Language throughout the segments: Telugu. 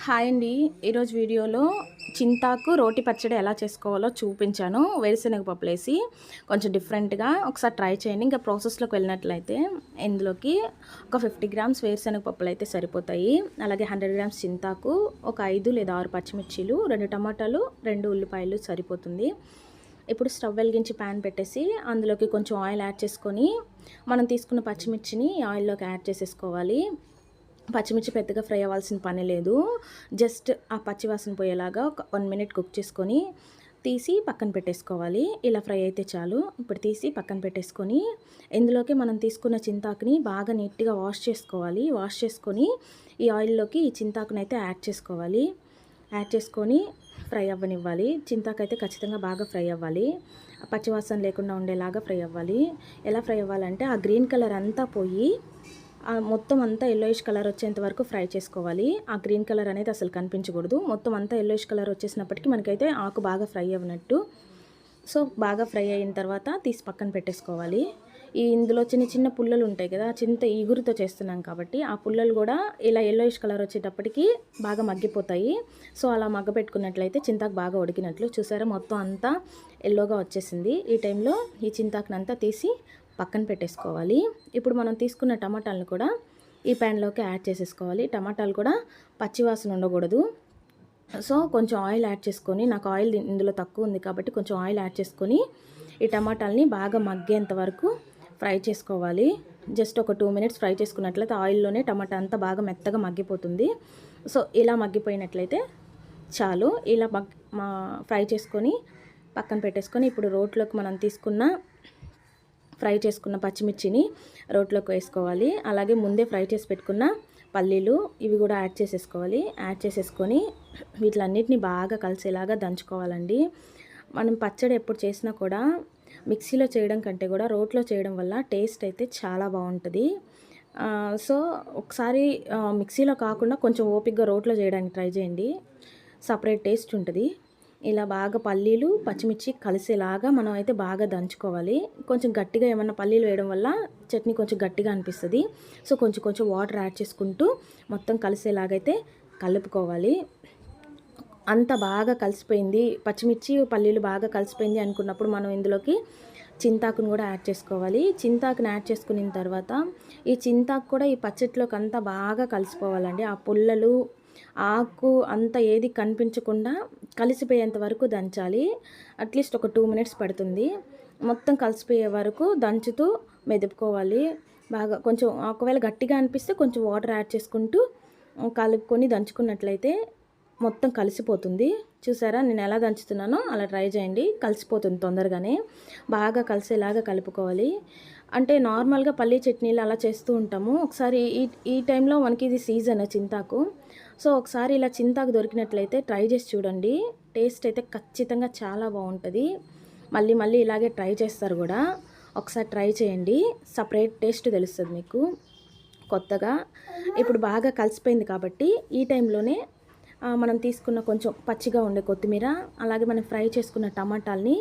హాయ్ అండి. ఈరోజు వీడియోలో చింతాకు రోటి పచ్చడి ఎలా చేసుకోవాలో చూపించాను. వేరుశనగ పప్పులేసి కొంచెం డిఫరెంట్‌గా ఒకసారి ట్రై చేయండి. ఇంకా ప్రాసెస్‌లోకి వెళ్ళినట్లయితే ఇందులోకి ఒక 50 గ్రామ్స్ వేరుశనగ పప్పులైతే సరిపోతాయి. అలాగే 100 గ్రామ్స్ చింతాకు, ఒక 5 లేదా 6 పచ్చిమిర్చీలు, 2 టమాటాలు, 2 ఉల్లిపాయలు సరిపోతుంది. ఇప్పుడు స్టవ్ వెలిగించి ప్యాన్ పెట్టేసి అందులోకి కొంచెం ఆయిల్ యాడ్ చేసుకొని మనం తీసుకున్న పచ్చిమిర్చిని ఆయిల్‌లోకి యాడ్ చేసేసుకోవాలి. పచ్చిమిర్చి పెద్దగా ఫ్రై అవ్వాల్సిన పని లేదు. జస్ట్ ఆ పచ్చి వాసన పోయేలాగా ఒక 1 మినిట్ కుక్ చేసుకొని తీసి పక్కన పెట్టేసుకోవాలి. ఇలా ఫ్రై అయితే చాలు. ఇప్పుడు తీసి పక్కన పెట్టేసుకొని ఇందులోకి మనం తీసుకున్న చింతాకుని బాగా నీట్‌గా వాష్ చేసుకోవాలి. వాష్ చేసుకొని ఈ ఆయిల్‌లోకి ఈ చింతాకునైతే యాడ్ చేసుకోవాలి. యాడ్ చేసుకొని ఫ్రై అవ్వనివ్వాలి. చింతాకైతే ఖచ్చితంగా బాగా ఫ్రై అవ్వాలి. పచ్చివాసన లేకుండా ఉండేలాగా ఫ్రై అవ్వాలి. ఎలా ఫ్రై అవ్వాలంటే ఆ గ్రీన్ కలర్ అంతా పోయి మొత్తం అంతా యెల్లోయిష్ కలర్ వచ్చేంత వరకు ఫ్రై చేసుకోవాలి. ఆ గ్రీన్ కలర్ అనేది అసలు కనిపించకూడదు. మొత్తం అంతా యెల్లోయిష్ కలర్ వచ్చేసినప్పటికీ మనకైతే ఆకు బాగా ఫ్రై అవ్వనట్టు. సో బాగా ఫ్రై అయిన తర్వాత తీసి పక్కన పెట్టేసుకోవాలి. ఇందులో చిన్న చిన్న పుల్లలు ఉంటాయి కదా, చింత ఇగురుతో చేస్తున్నాం కాబట్టి ఆ పుల్లలు కూడా ఇలా యెల్లోయిష్ కలర్ వచ్చేటప్పటికి బాగా మగ్గిపోతాయి. సో అలా మగ్గపెట్టుకున్నట్లయితే చింతాకు బాగా ఉడికినట్లు. చూసారా, మొత్తం అంతా యెల్లోగా వచ్చేసింది. ఈ టైంలో ఈ చింతాకునంతా తీసి పక్కన పెట్టేసుకోవాలి. ఇప్పుడు మనం తీసుకున్న టమాటాలను కూడా ఈ ప్యాన్లోకి యాడ్ చేసేసుకోవాలి. టమాటాలు కూడా పచ్చివాసన ఉండకూడదు. సో కొంచెం ఆయిల్ యాడ్ చేసుకొని, నాకు ఆయిల్ ఇందులో తక్కువ ఉంది కాబట్టి కొంచెం ఆయిల్ యాడ్ చేసుకొని ఈ టమాటాలని బాగా మగ్గేంత వరకు ఫ్రై చేసుకోవాలి. జస్ట్ ఒక 2 మినిట్స్ ఫ్రై చేసుకున్నట్లయితే ఆయిల్లోనే టమాటా అంతా బాగా మెత్తగా మగ్గిపోతుంది. సో ఇలా మగ్గిపోయినట్లయితే చాలు. ఇలా ఫ్రై చేసుకొని పక్కన పెట్టేసుకొని ఇప్పుడు రోట్లోకి మనం తీసుకున్న ఫ్రై చేసుకున్న పచ్చిమిర్చిని రోట్లోకి వేసుకోవాలి. అలాగే ముందే ఫ్రై చేసి పెట్టుకున్న పల్లీలు ఇవి కూడా యాడ్ చేసేసుకోవాలి. యాడ్ చేసేసుకొని వీటిలన్నిటిని బాగా కలిసేలాగా దంచుకోవాలండి. మనం పచ్చడి ఎప్పుడు చేసినా కూడా మిక్సీలో చేయడం కంటే కూడా రోట్లో చేయడం వల్ల టేస్ట్ అయితే చాలా బాగుంటుంది. సో ఒకసారి మిక్సీలో కాకుండా కొంచెం ఓపికగా రోట్లో చేయడానికి ట్రై చేయండి. సపరేట్ టేస్ట్ ఉంటుంది. ఇలా బాగా పల్లీలు పచ్చిమిర్చి కలిసేలాగా మనం అయితే బాగా దంచుకోవాలి. కొంచెం గట్టిగా ఏమన్నా పల్లీలు వేయడం వల్ల చట్నీ కొంచెం గట్టిగా అనిపిస్తుంది. సో కొంచెం కొంచెం వాటర్ యాడ్ చేసుకుంటూ మొత్తం కలిసేలాగైతే కలుపుకోవాలి. అంత బాగా కలిసిపోయింది, పచ్చిమిర్చి పల్లీలు బాగా కలిసిపోయింది అనుకున్నప్పుడు మనం ఇందులోకి చింతాకును కూడా యాడ్ చేసుకోవాలి. చింతాకుని యాడ్ చేసుకున్న తర్వాత ఈ చింతాకు కూడా ఈ పచ్చట్లోకి అంతా బాగా కలిసిపోవాలండి. ఆ పుల్లలు ఆకు అంతా ఏది కనిపించకుండా కలిసిపోయేంత వరకు దంచాలి. అట్లీస్ట్ ఒక 2 మినిట్స్ పడుతుంది. మొత్తం కలిసిపోయే వరకు దంచుతూ మెదుపుకోవాలి. బాగా కొంచెం ఒకవేళ గట్టిగా అనిపిస్తే కొంచెం వాటర్ యాడ్ చేసుకుంటూ కలుపుకొని దంచుకున్నట్లయితే మొత్తం కలిసిపోతుంది. చూసారా, నేను ఎలా దంచుతున్నానో అలా ట్రై చేయండి. కలిసిపోతుంది తొందరగానే. బాగా కలిసేలాగా కలుపుకోవాలి. అంటే నార్మల్గా పల్లీ చట్నీలు అలా చేస్తూ ఉంటాము. ఒకసారి ఈ టైంలో మనకి ఇది సీజన్ చింతాకు. సో ఒకసారి ఇలా చింతాకు దొరికినట్లయితే ట్రై చేసి చూడండి. టేస్ట్ అయితే ఖచ్చితంగా చాలా బాగుంటుంది. మళ్ళీ మళ్ళీ ఇలాగే ట్రై చేస్తారు కూడా. ఒకసారి ట్రై చేయండి, సపరేట్ టేస్ట్ తెలుస్తుంది మీకు కొత్తగా. ఇప్పుడు బాగా కలిసిపోయింది కాబట్టి ఈ టైంలోనే మనం తీసుకున్న కొంచెం పచ్చిగా ఉండే కొత్తిమీర, అలాగే మనం ఫ్రై చేసుకున్న టమాటాలని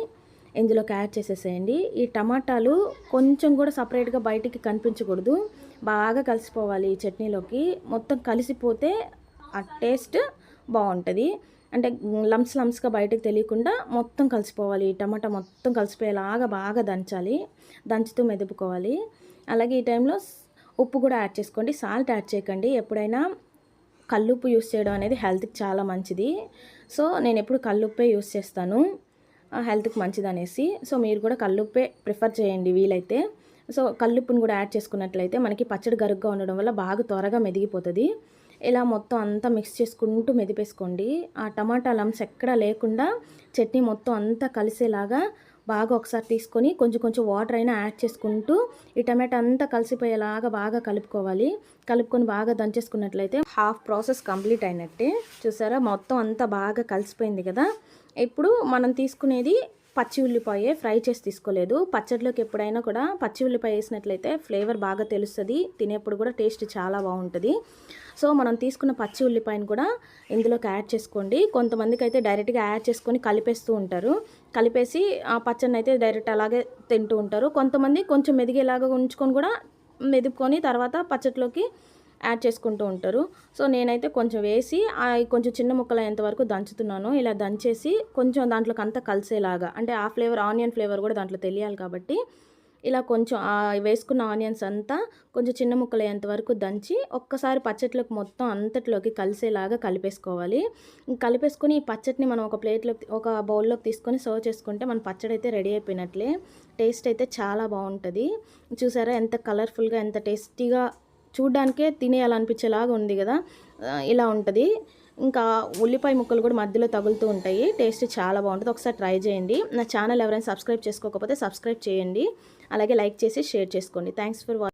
ఇందులోకి యాడ్ చేసేసేయండి. ఈ టమాటాలు కొంచెం కూడా సపరేట్గా బయటికి కనిపించకూడదు. బాగా కలిసిపోవాలి ఈ చట్నీలోకి. మొత్తం కలిసిపోతే ఆ టేస్ట్ బాగుంటుంది. అంటే లంప్స్గా బయటకు తెలియకుండా మొత్తం కలిసిపోవాలి. ఈ టమాటా మొత్తం కలిసిపోయేలాగా బాగా దంచాలి. దంచుతూ మెదుపుకోవాలి. అలాగే ఈ టైంలో ఉప్పు కూడా యాడ్ చేసుకోండి. సాల్ట్ యాడ్ చేయకండి. ఎప్పుడైనా కల్లుప్పు యూస్ చేయడం అనేది హెల్త్కి చాలా మంచిది. సో నేను ఎప్పుడు కల్లుప్పే యూస్ చేస్తాను, హెల్త్కి మంచిది అనేసి. సో మీరు కూడా కల్లుప్పే ప్రిఫర్ చేయండి వీలైతే. సో కల్లుప్పును కూడా యాడ్ చేసుకున్నట్లయితే మనకి పచ్చడి గరుగ్గా ఉండడం వల్ల బాగా త్వరగా మెదిగిపోతుంది. ఇలా మొత్తం అంతా మిక్స్ చేసుకుంటూ మెదిపేసుకోండి. ఆ టమాటా లంప్స్ ఎక్కడా లేకుండా చట్నీ మొత్తం అంతా కలిసేలాగా బాగా ఒకసారి తీసుకొని కొంచెం కొంచెం వాటర్ అయినా యాడ్ చేసుకుంటూ ఈ టమాటా అంతా కలిసిపోయేలాగా బాగా కలుపుకోవాలి. కలుపుకొని బాగా దంచేసుకున్నట్లయితే హాఫ్ ప్రాసెస్ కంప్లీట్ అయినట్టే. చూసారా, మొత్తం అంతా బాగా కలిసిపోయింది కదా. ఇప్పుడు మనం తీసుకునేది పచ్చి ఉల్లిపాయ, ఫ్రై చేసి తీసుకోలేదు. పచ్చడిలోకి ఎప్పుడైనా కూడా పచ్చి ఉల్లిపాయ వేసినట్లయితే ఫ్లేవర్ బాగా తెలుస్తుంది, తినేప్పుడు కూడా టేస్ట్ చాలా బాగుంటుంది. సో మనం తీసుకున్న పచ్చి ఉల్లిపాయను కూడా ఇందులోకి యాడ్ చేసుకోండి. కొంతమందికి అయితే డైరెక్ట్గా యాడ్ చేసుకొని కలిపేస్తూ ఉంటారు. కలిపేసి ఆ పచ్చడిని అయితే డైరెక్ట్ అలాగే తింటూ ఉంటారు. కొంతమంది కొంచెం మెదిగేలాగా ఉంచుకొని కూడా మెదుపుకొని తర్వాత పచ్చడిలోకి యాడ్ చేసుకుంటూ ఉంటారు. సో నేనైతే కొంచెం వేసి కొంచెం చిన్న ముక్కలయ్యేంత వరకు దంచుతున్నాను. ఇలా దంచేసి కొంచెం దాంట్లోకి అంతా కలిసేలాగా, అంటే ఆ ఫ్లేవర్ ఆనియన్ ఫ్లేవర్ కూడా దాంట్లో తెలియాలి కాబట్టి ఇలా కొంచెం వేసుకున్న ఆనియన్స్ అంతా కొంచెం చిన్న ముక్కలయ్యేంత వరకు దంచి ఒక్కసారి పచ్చట్లోకి మొత్తం అంతట్లోకి కలిసేలాగా కలిపేసుకోవాలి. కలిపేసుకొని ఈ పచ్చడిని మనం ఒక బౌల్లోకి తీసుకొని సర్వ్ చేసుకుంటే మన పచ్చడి అయితే రెడీ అయిపోయినట్లే. టేస్ట్ అయితే చాలా బాగుంటుంది. చూసారా ఎంత కలర్ఫుల్గా, ఎంత టేస్టీగా, చూడ్డానికే తినేయాలనిపించేలాగా ఉంది కదా. ఇలా ఉంటుంది. ఇంకా ఉల్లిపాయ ముక్కలు కూడా మధ్యలో తగులుతూ ఉంటాయి. టేస్ట్ చాలా బాగుంటుంది. ఒకసారి ట్రై చేయండి. నా ఛానల్ ఎవరైనా సబ్స్క్రైబ్ చేసుకోకపోతే సబ్స్క్రైబ్ చేయండి. అలాగే లైక్ చేసి షేర్ చేసుకోండి. Thanks for watching.